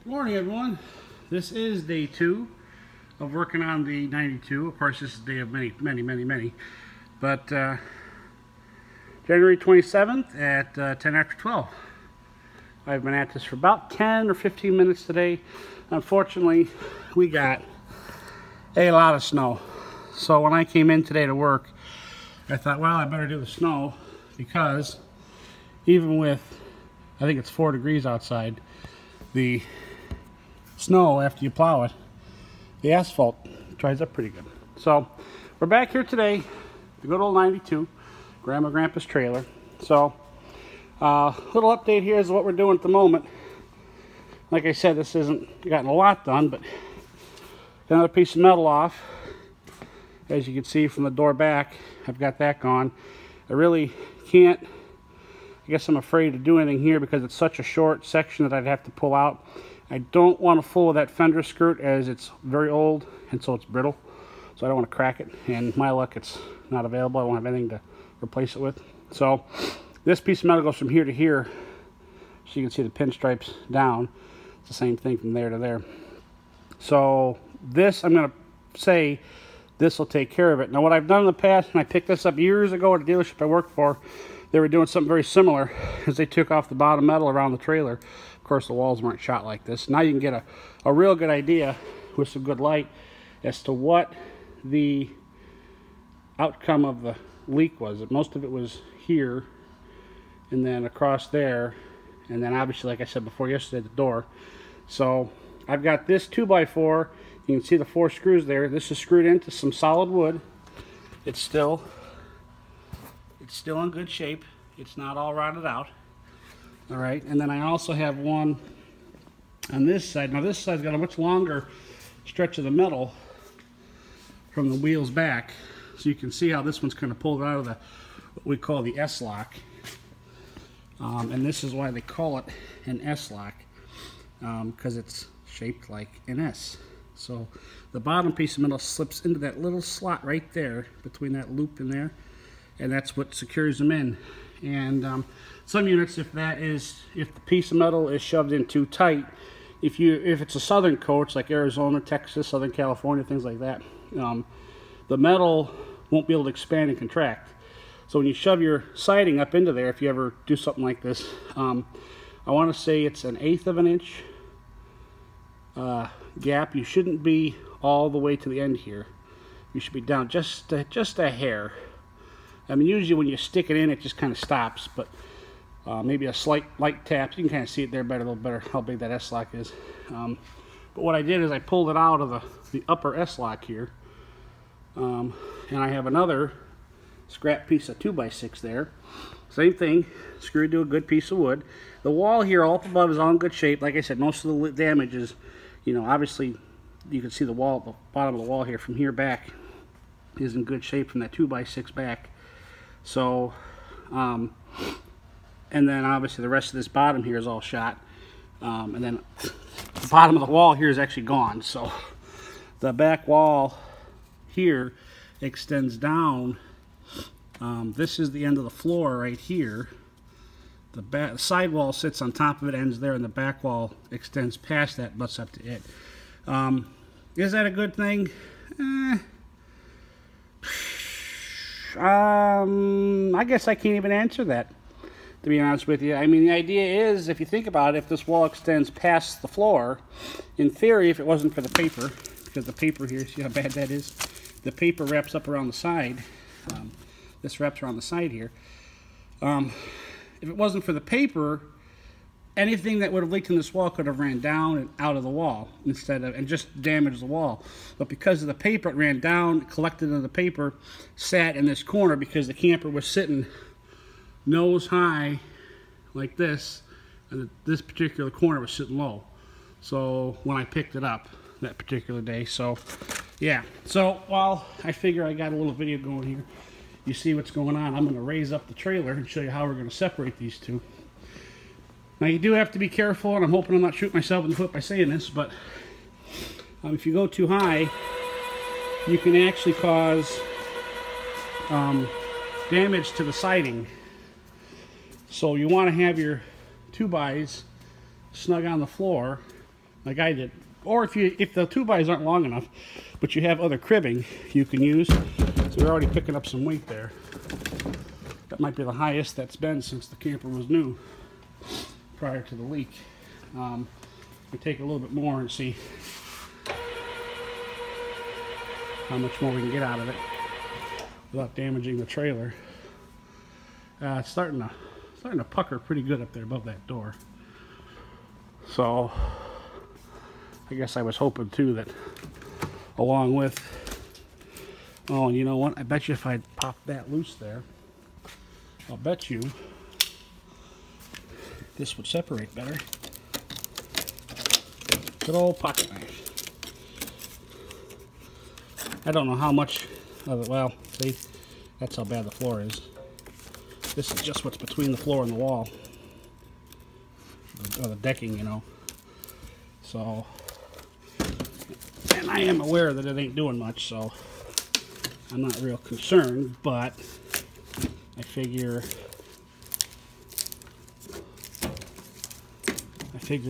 Morning, everyone. This is day 2 of working on the 92. Of course, this is day of many. But January 27th at 10 after 12. I've been at this for about 10 or 15 minutes today. Unfortunately, we got a lot of snow. So when I came in today to work, I thought, well, I better do the snow because even with, I think it's 4 degrees outside, the snow, after you plow it, the asphalt dries up pretty good. So we're back here today, the good old 92, Grandma Grandpa's trailer. So little update here is what we're doing at the moment. Like I said, this isn't gotten a lot done, but got another piece of metal off. As you can see from the door back, I've got that gone. I really can't, I guess I'm afraid to do anything here because it's such a short section that I'd have to pull out. I don't want to fool with that fender skirt as it's very old and so it's brittle. So I don't want to crack it, and my luck, it's not available. I won't have anything to replace it with. So this piece of metal goes from here to here. So you can see the pinstripes down. It's the same thing from there to there. So this, I'm going to say, this will take care of it. Now what I've done in the past, and I picked this up years ago at a dealership I worked for, they were doing something very similar, as they took off the bottom metal around the trailer. Of course, the walls weren't shot like this. Now you can get a real good idea with some good light as to what the outcome of the leak was. Most of it was here, and then across there, and then obviously, like I said before yesterday, the door. So I've got this 2x4. You can see the 4 screws there. This is screwed into some solid wood. It's still in good shape. It's not all rotted out. All right, and then I also have one on this side. Now this side's got a much longer stretch of the metal from the wheels back. So you can see how this one's kind of pulled out of the, what we call the S-lock. And this is why they call it an S-lock, because it's shaped like an S. So the bottom piece of metal slips into that little slot right there, between that loop in there, and that's what secures them in. And some units, if the piece of metal is shoved in too tight, if it's a southern coach like Arizona, Texas, Southern California, things like that, the metal won't be able to expand and contract. So when you shove your siding up into there, if you ever do something like this, I want to say it's 1/8 of an inch gap. You shouldn't be all the way to the end here. You should be down just a hair. I mean, usually when you stick it in, it just kind of stops, but maybe a slight light tap. You can kind of see it there better, a little better, how big that S-lock is. But what I did is I pulled it out of the upper S-lock here, and I have another scrap piece of 2x6 there. Same thing, screwed to a good piece of wood. The wall here, all up above, is all in good shape. Like I said, most of the damage is, you know, obviously you can see the wall, the bottom of the wall here from here back is in good shape from that 2x6 back. So, and then obviously the rest of this bottom here is all shot. And then the bottom of the wall here is actually gone. So the back wall here extends down. This is the end of the floor right here. The side wall sits on top of it, ends there, and the back wall extends past that, butts up to it. Is that a good thing? I guess I can't even answer that, to be honest with you. I mean, the idea is, if you think about it, if this wall extends past the floor, in theory, if it wasn't for the paper, because the paper here, see how bad that is? The paper wraps up around the side. This wraps around the side here. If it wasn't for the paper, anything that would have leaked in this wall could have ran down and out of the wall and just damaged the wall. But because of the paper, it ran down, collected in the paper, sat in this corner because the camper was sitting nose high like this, and this particular corner was sitting low. So when I picked it up that particular day, so yeah. So while I figure I got a little video going here, you see what's going on. I'm going to raise up the trailer and show you how we're going to separate these two. Now you do have to be careful, and I'm hoping I'm not shooting myself in the foot by saying this, but if you go too high, you can actually cause damage to the siding. So you want to have your 2x snug on the floor like I did. Or if the 2x aren't long enough, but you have other cribbing you can use. So we're already picking up some weight there. That might be the highest that's been since the camper was new, prior to the leak. We take a little bit more and see how much more we can get out of it without damaging the trailer. It's starting to pucker pretty good up there above that door. So I guess I was hoping too that along with, oh, and you know what? I bet you if I popped that loose there, I'll bet you this would separate better. Good old pocket knife. I don't know how much of it, well, see, that's how bad the floor is. This is just what's between the floor and the wall. Or the decking, you know. So, and I am aware that it ain't doing much, so I'm not real concerned, but I figure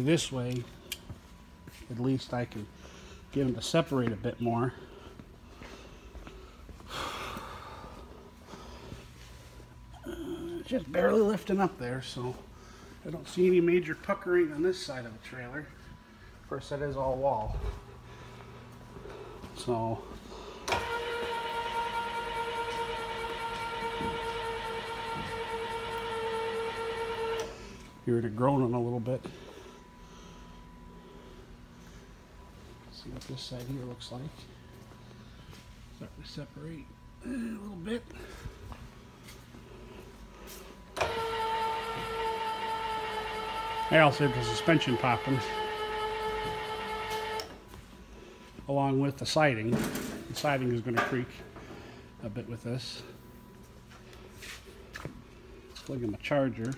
this way, at least I can get them to separate a bit more. Just barely lifting up there, so I don't see any major puckering on this side of the trailer. Of course, that is all wall. So hear it groaning a little bit. See what this side here looks like. Starting to separate a little bit. I also have the suspension popping along with the siding. The siding is going to creak a bit with this. Plug in my charger.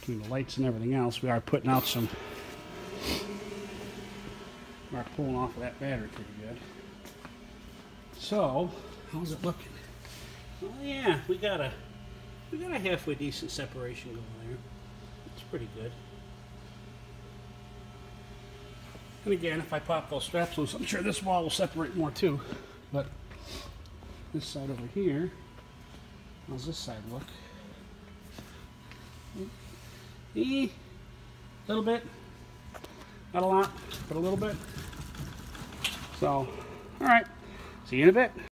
Between the lights and everything else, we are putting out some. We are pulling off of that battery pretty good. So, how's it looking? Well, yeah, we got a halfway decent separation going there. It's pretty good. And again, if I pop those straps loose, I'm sure this wall will separate more too. But this side over here, how's this side look? A little bit. Not a lot, but a little bit. So, alright. See you in a bit.